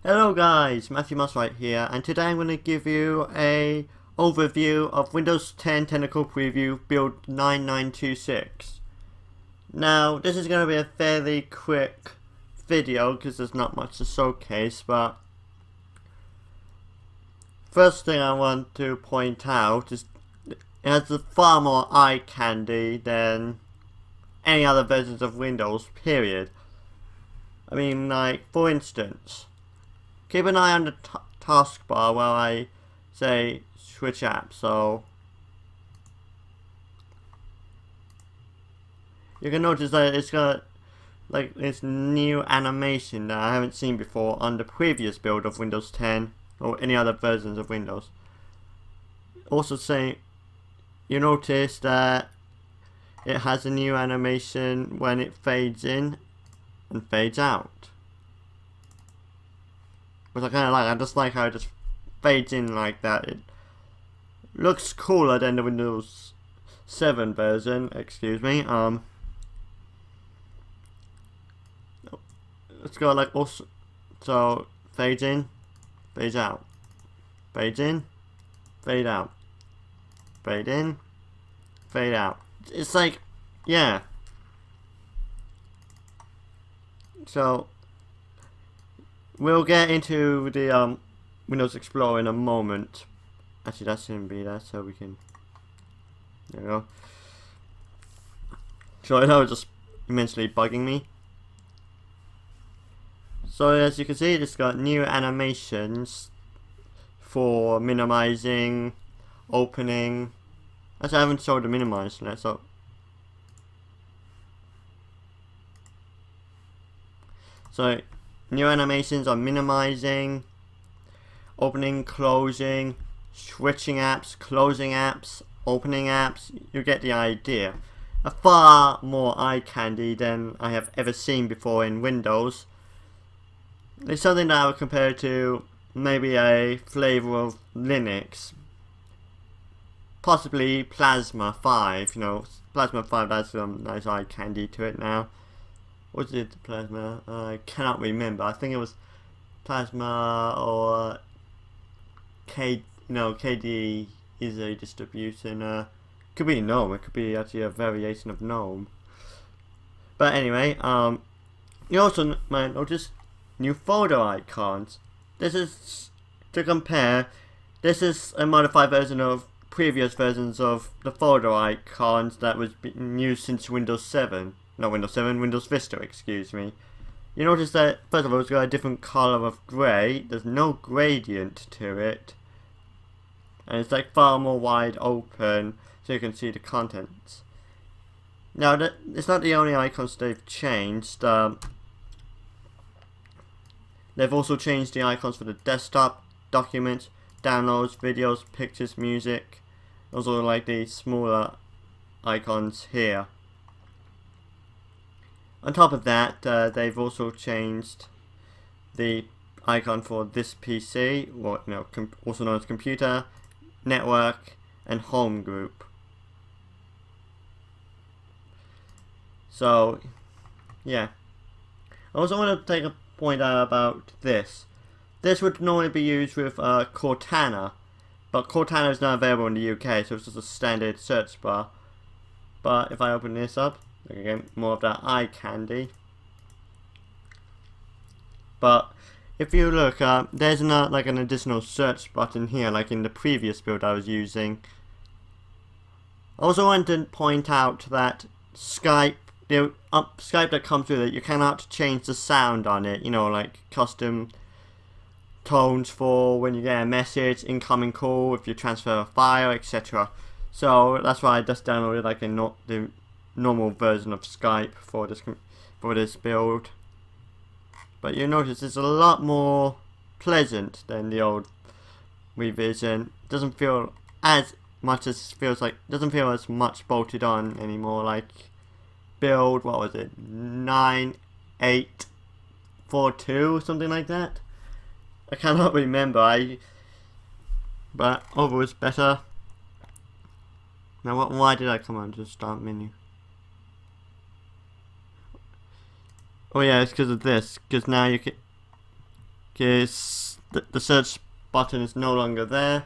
Hello guys, Matthew Muswright here, and today I'm going to give you a overview of Windows 10 Technical Preview build 9926. Now, this is going to be a fairly quick video because there's not much to showcase, but first thing I want to point out is it has far more eye candy than any other versions of Windows, period. I mean, like, for instance, keep an eye on the taskbar while I say switch app. So you can notice that it's got like this new animation that I haven't seen before on the previous build of Windows 10 or any other versions of Windows. Also, you notice that it has a new animation when it fades in and fades out. Which I kind of like. I just like how it just fades in like that. It looks cooler than the Windows 7 version. Excuse me. Let's go like also. So fades in, fades out, fades in, fade out, fade in, fade out. It's like, yeah. So we'll get into the Windows Explorer in a moment. Actually, that shouldn't be there, so we can. There we go. So that was just immensely bugging me. So as you can see, it's got new animations for minimizing, opening. Actually, I haven't showed the minimize yet, so. So new animations are minimizing, opening, closing, switching apps, closing apps, opening apps. You get the idea. A far more eye candy than I have ever seen before in Windows. It's something that I would compare to maybe a flavor of Linux. Possibly Plasma 5, you know. Plasma 5 has some nice eye candy to it now. Was it Plasma? I cannot remember. I think it was Plasma or KD is a distribution. Could be GNOME. It could be actually a variation of GNOME. But anyway, you also might notice new folder icons. This is to compare. This is a modified version of previous versions of the folder icons that was being used since Windows 7. Not Windows 7, Windows Vista, excuse me. You notice that, first of all, it's got a different color of grey. There's no gradient to it. And it's like far more wide open, so you can see the contents. Now, it's not the only icons they've changed. They've also changed the icons for the desktop, documents, downloads, videos, pictures, music. Also like the smaller icons here. On top of that, they've also changed the icon for this PC, or also known as computer, network, and home group. So, yeah. I also want to take a point out about this. This would normally be used with Cortana, but Cortana is not available in the UK, so it's just a standard search bar. But if I open this up, again, more of that eye candy. But if you look, there's not like an additional search button here, like in the previous build I was using. I also want to point out that Skype, the Skype that comes with it, you cannot change the sound on it. You know, like custom tones for when you get a message, incoming call, if you transfer a file, etc. So that's why I just downloaded like the normal version of Skype for this build. But you notice it's a lot more pleasant than the old revision. It doesn't feel as much as doesn't feel as much bolted on anymore. Like build, what was it, 9842 or something like that. I cannot remember. But overall it's better. Now why did I come on to the start menu? Oh yeah, it's because of this. Because now you because the search button is no longer there.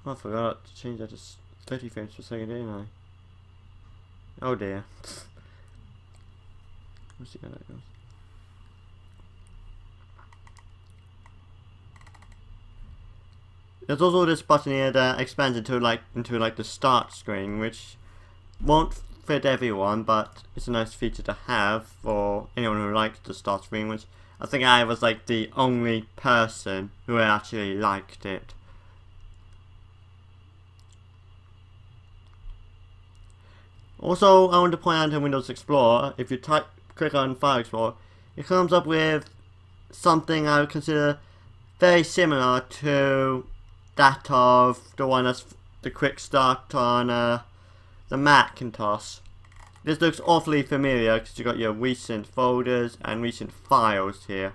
Oh, I forgot to change that to 30 frames per second, didn't I? Oh dear. Let's see how that goes. There's also this button here that expands into like the start screen, which won't fit everyone, but it's a nice feature to have for anyone who likes the start screen, which I think I was like the only person who actually liked it. Also, I want to point out in Windows Explorer, if you click on File Explorer, it comes up with something I would consider very similar to that of the one that's the quick start on the Macintosh. This looks awfully familiar because you got your recent folders and recent files here.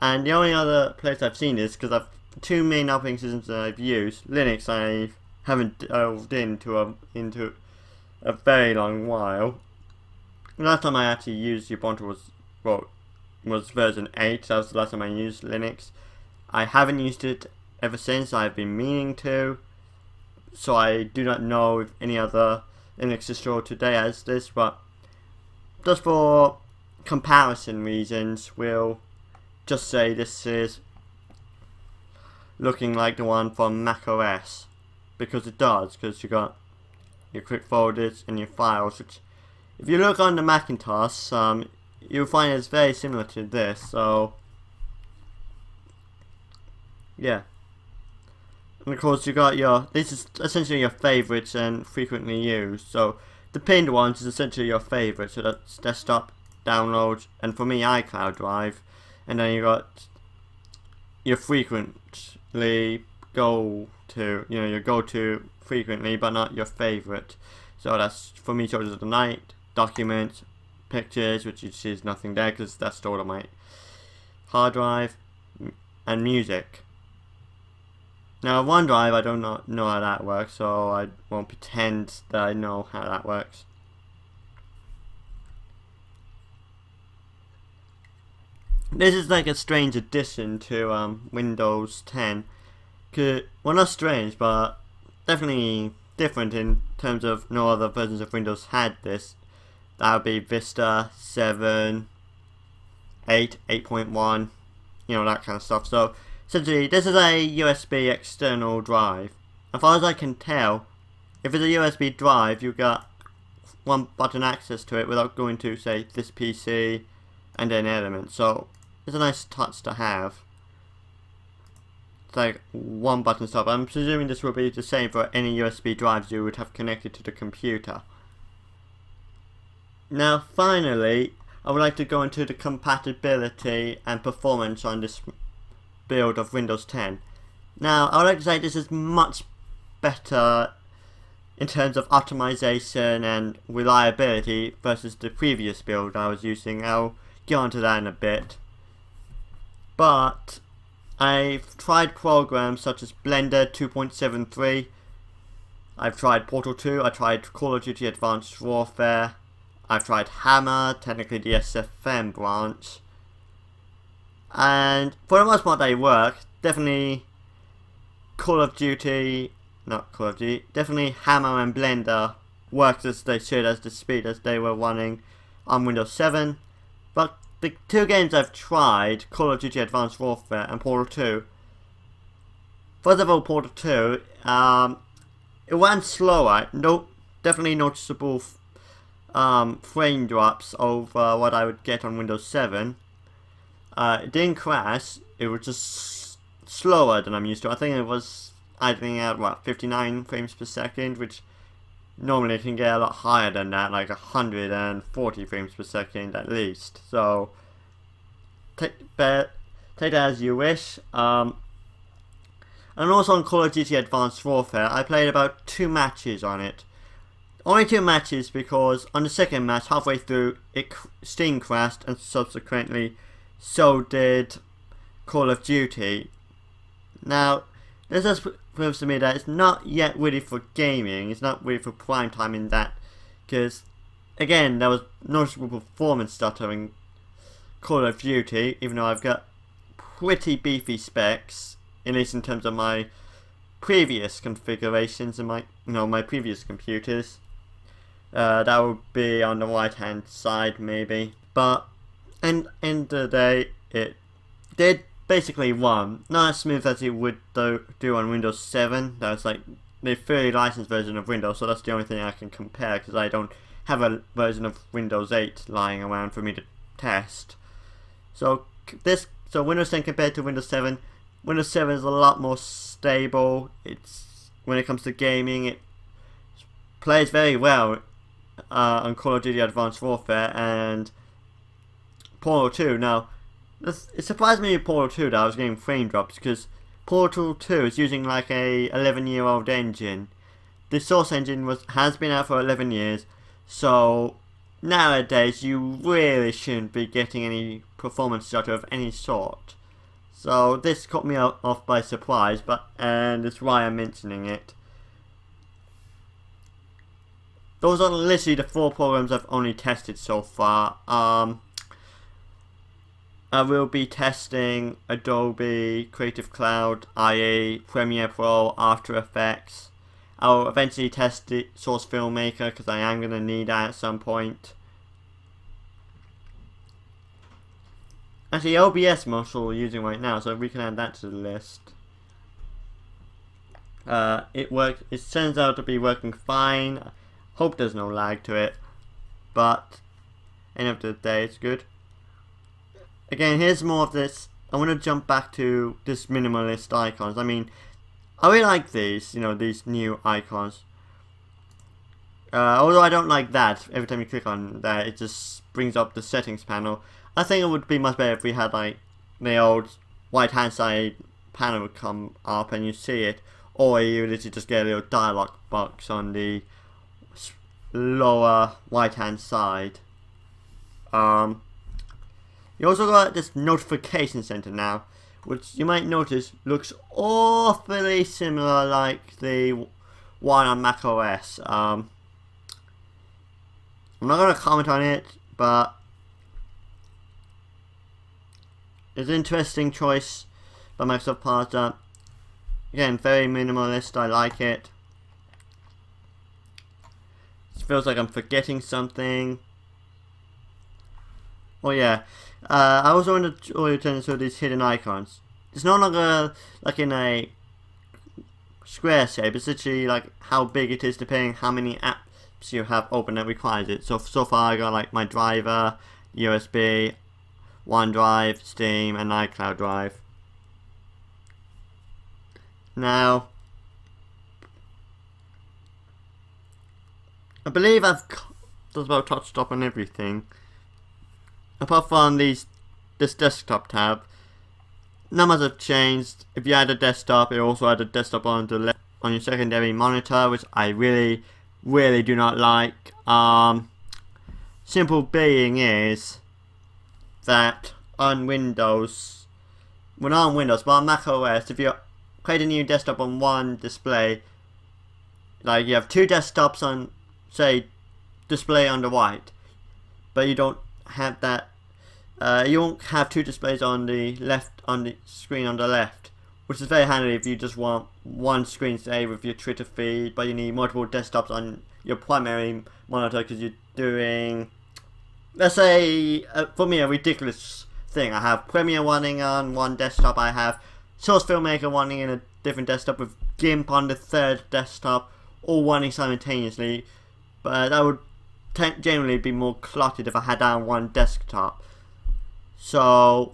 And the only other place I've seen this, because I've two main operating systems that I've used. Linux I haven't delved into a very long while. The last time I actually used Ubuntu was version 8. That was the last time I used Linux. I haven't used it ever since. I've been meaning to, so I do not know if any other Linux distro today has this, but just for comparison reasons, we'll just say this is looking like the one from macOS, because it does, because you got your quick folders and your files, which if you look on the Macintosh, you'll find it's very similar to this. So yeah. And of course you got this is essentially your favorites and frequently used. So the pinned ones is essentially your favorites. So that's desktop, downloads, and for me iCloud Drive. And then you got your frequently your go-to frequently, but not your favorite. So that's for me choices of the night, documents, pictures, which you see is nothing there because that's stored on my hard drive, and music. Now OneDrive, I don't know how that works, so I won't pretend that I know how that works. This is like a strange addition to Windows 10. Well, not strange, but definitely different in terms of no other versions of Windows had this. That would be Vista 7, 8, 8.1, that kind of stuff. So essentially, this is a USB external drive. As far as I can tell, if it's a USB drive, you got one button access to it without going to, say, this PC and then Elements. So it's a nice touch to have. It's like one button stop. I'm presuming this will be the same for any USB drives you would have connected to the computer. Now finally, I would like to go into the compatibility and performance on this build of Windows 10. Now I would like to say this is much better in terms of optimization and reliability versus the previous build I was using. I'll get onto that in a bit. But I've tried programs such as Blender 2.73, I've tried Portal 2, I tried Call of Duty Advanced Warfare, I've tried Hammer, technically the SFM branch, and for the most part they work. Definitely definitely Hammer and Blender worked as they should, as the speed as they were running on Windows 7, but the two games I've tried, Call of Duty Advanced Warfare and Portal 2, first of all Portal 2, it ran slower, definitely noticeable frame drops over what I would get on Windows 7. It didn't crash, it was just slower than I'm used to. I think it was idling out 59 frames per second, which normally can get a lot higher than that, like 140 frames per second at least. So take that as you wish. And also on Call of Duty Advanced Warfare, I played about 2 matches on it. Only 2 matches because on the second match, halfway through, Steam crashed, and subsequently so did Call of Duty. Now, this just proves to me that it's not yet ready for gaming. It's not ready for prime time in that, because again there was noticeable performance stuttering Call of Duty, even though I've got pretty beefy specs, at least in terms of my previous configurations and my previous computers. That would be on the right hand side maybe, but in the day it did basically run not as smooth as it would do on Windows 7. That's like the fully licensed version of Windows, so that's the only thing I can compare because I don't have a version of Windows 8 lying around for me to test. So Windows 10 compared to Windows 7, Windows 7 is a lot more stable. When it comes to gaming, it plays very well on Call of Duty Advanced Warfare and Portal 2. Now, it surprised me with Portal 2 that I was getting frame drops because Portal 2 is using like a 11-year-old engine. The source engine has been out for 11 years, so nowadays you really shouldn't be getting any performance stutter of any sort. So this caught me off by surprise, and that's why I'm mentioning it. Those are literally the 4 programs I've only tested so far. I will be testing Adobe Creative Cloud, i.e. Premiere Pro, After Effects. I'll eventually test the Source Filmmaker because I am going to need that at some point. Actually, OBS I'm also using right now, so we can add that to the list. It turns out to be working fine. Hope there's no lag to it, but end of the day, it's good. Again, here's more of this. I want to jump back to this minimalist icons. I mean, I really like these, these new icons. Although I don't like that. Every time you click on that, it just brings up the settings panel. I think it would be much better if we had like the old right hand side panel would come up and you see it, or you literally just get a little dialog box on the lower right hand side. You also got this notification center now, which you might notice looks awfully similar like the one on Mac OS. I'm not going to comment on it, but it's an interesting choice by Microsoft Partner. Again, very minimalist, I like it. It feels like I'm forgetting something. Oh yeah, I also want to return to these hidden icons. It's no longer like in a square shape, it's literally like how big it is depending how many apps you have open that requires it. So far I got like my driver, USB, OneDrive, Steam, and iCloud Drive. Now, I believe I've just about touched up on everything. Apart from this desktop tab, numbers have changed. If you add a desktop, it also add a desktop on the left on your secondary monitor, which I really do not like. Simple being is that on Windows, well not on Windows, but on Mac OS, if you create a new desktop on one display, like you have 2 desktops on, say, display on the right, but you don't have that. You won't have 2 displays on the screen on the left, which is very handy if you just want one screen, say, with your Twitter feed, but you need multiple desktops on your primary monitor because you're doing, let's say, for me, a ridiculous thing. I have Premiere running on one desktop, I have Source Filmmaker running in a different desktop with GIMP on the 3rd desktop, all running simultaneously, but that would generally be more cluttered if I had that on one desktop. So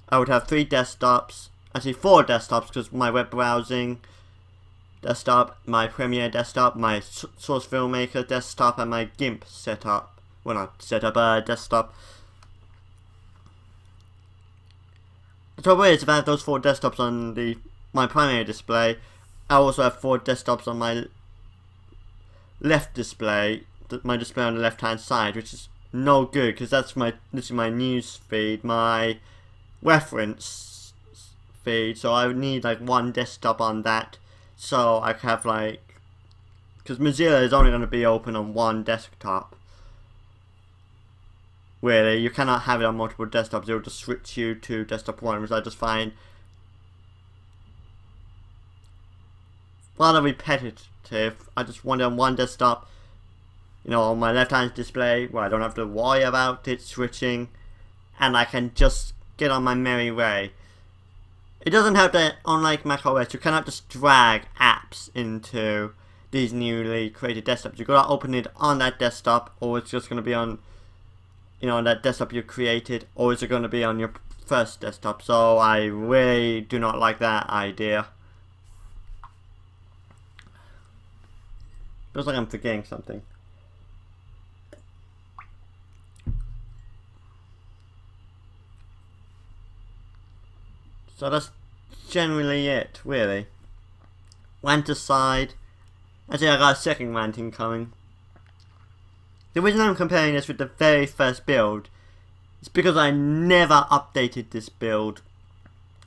I would have 3 desktops, actually 4 desktops, because my web browsing desktop, my Premiere desktop, my Source Filmmaker desktop, and my GIMP setup. Well, not setup, desktop. The trouble is, if I have those 4 desktops on my primary display, I also have 4 desktops on my left display, my display on the left hand side, which is no good because this is my news feed, my reference feed, so I would need like 1 desktop on that, so I have because Mozilla is only going to be open on 1 desktop. Really, you cannot have it on multiple desktops. It will just switch you to desktop 1, which I just find rather repetitive. I just want it on one desktop, you know, on my left hand display, where I don't have to worry about it switching, and I can just get on my merry way. It doesn't have to, unlike macOS, you cannot just drag apps into these newly created desktops. You've got to open it on that desktop, or it's just going to be on, you know, that desktop you created, or is it going to be on your first desktop? So I really do not like that idea. Feels like I'm forgetting something. So that's generally it, really. Rant aside, actually I got a second rant incoming. The reason I'm comparing this with the very first build is because I never updated this build,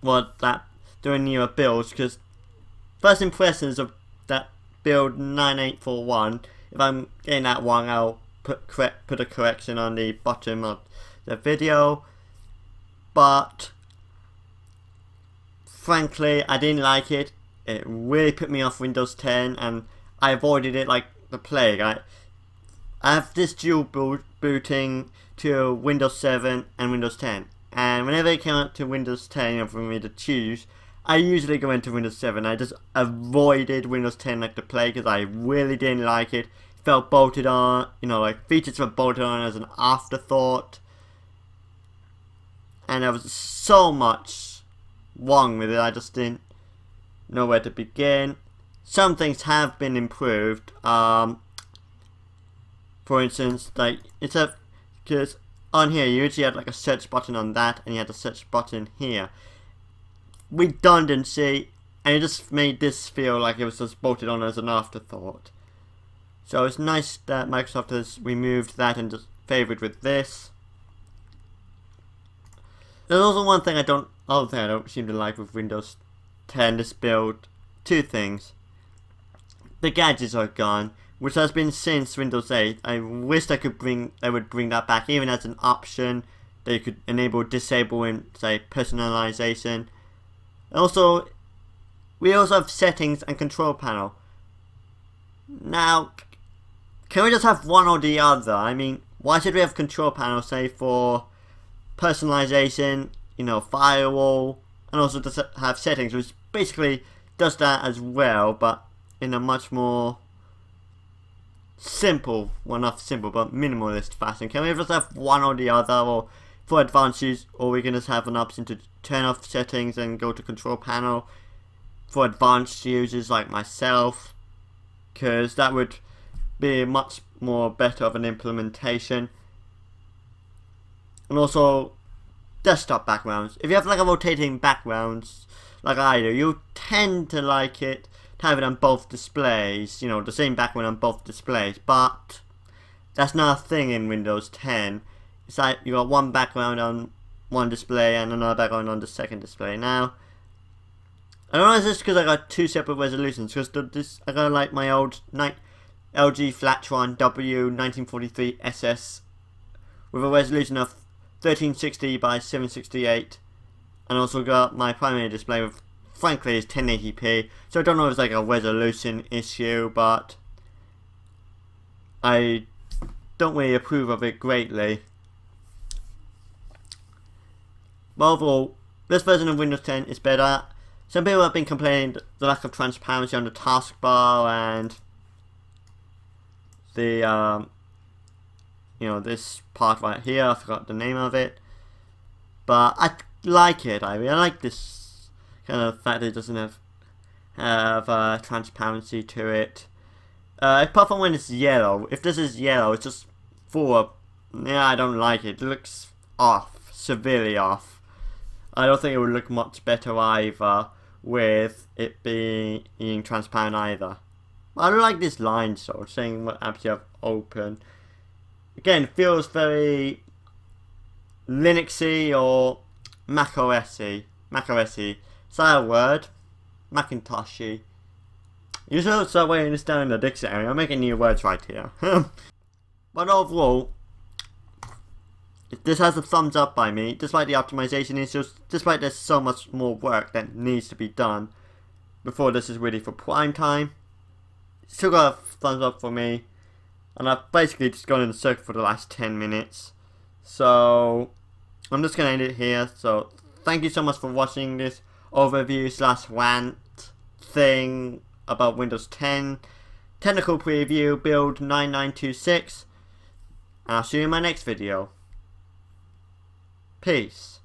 doing newer builds, because first impressions of that build 9841, if I'm getting that wrong, I'll put a correction on the bottom of the video, but frankly I didn't like it. It really put me off Windows 10 and I avoided it like the plague. I have this dual booting to Windows 7 and Windows 10, and whenever it came out to Windows 10 for me to choose, I usually go into Windows 7. I just avoided Windows 10 like the plague because I really didn't like it. It felt bolted on, you know, like features were bolted on as an afterthought, and there was so much wrong with it. I just didn't know where to begin. Some things have been improved. For instance, like because on here you usually had like a search button on that, and you had a search button here. Redundancy, and it just made this feel like it was just bolted on as an afterthought. So it's nice that Microsoft has removed that and just favoured with this. There's also other thing I don't seem to like with Windows 10, this build. Two things. The gadgets are gone, which has been since Windows 8. I wish they would bring that back, even as an option. They could enable disabling, say, personalization. Also, we also have settings and control panel. Now, can we just have one or the other? I mean, why should we have control panel, say, for personalization, you know, firewall, and also just have settings, which basically does that as well, but in a much more simple, well, not simple, but minimalist fashion. Can we just have one or the other, or for advanced use, or we can just have an option to turn off settings and go to control panel for advanced users like myself, because that would be much more better of an implementation. And also desktop backgrounds. If you have like a rotating backgrounds like I do, you tend to like it to have it on both displays, you know, the same background on both displays, but that's not a thing in Windows 10. It's like you got one background on one display and another background on the second display. Now, I don't know if it's because I got two separate resolutions, because I got like my old LG Flatron W1943 SS with a resolution of 1360 by 768, and also got my primary display with, frankly, is 1080p, so I don't know if it's like a resolution issue, but I don't really approve of it greatly. But overall, this version of Windows 10 is better. Some people have been complaining the lack of transparency on the taskbar and the you know, this part right here, I forgot the name of it, but I like it. I really like this kind of fact that it doesn't have transparency to it. Apart from when it's yellow. If this is yellow, it's just full of, yeah, I don't like it. It looks off, severely off. I don't think it would look much better either with it being transparent either. I don't like this line sort of saying what apps you have open. Again, it feels very Linuxy or macOSy. Is that a word? Macintoshy. You should start writing this down in the dictionary. I'm making new words right here. But overall, This has a thumbs up by me, despite the optimization issues, despite there's so much more work that needs to be done before this is ready for prime time. Still got a thumbs up for me, and I've basically just gone in a circle for the last 10 minutes. So I'm just going to end it here. So thank you so much for watching this overview / rant thing about Windows 10 technical preview build 9926. I'll see you in my next video. Peace.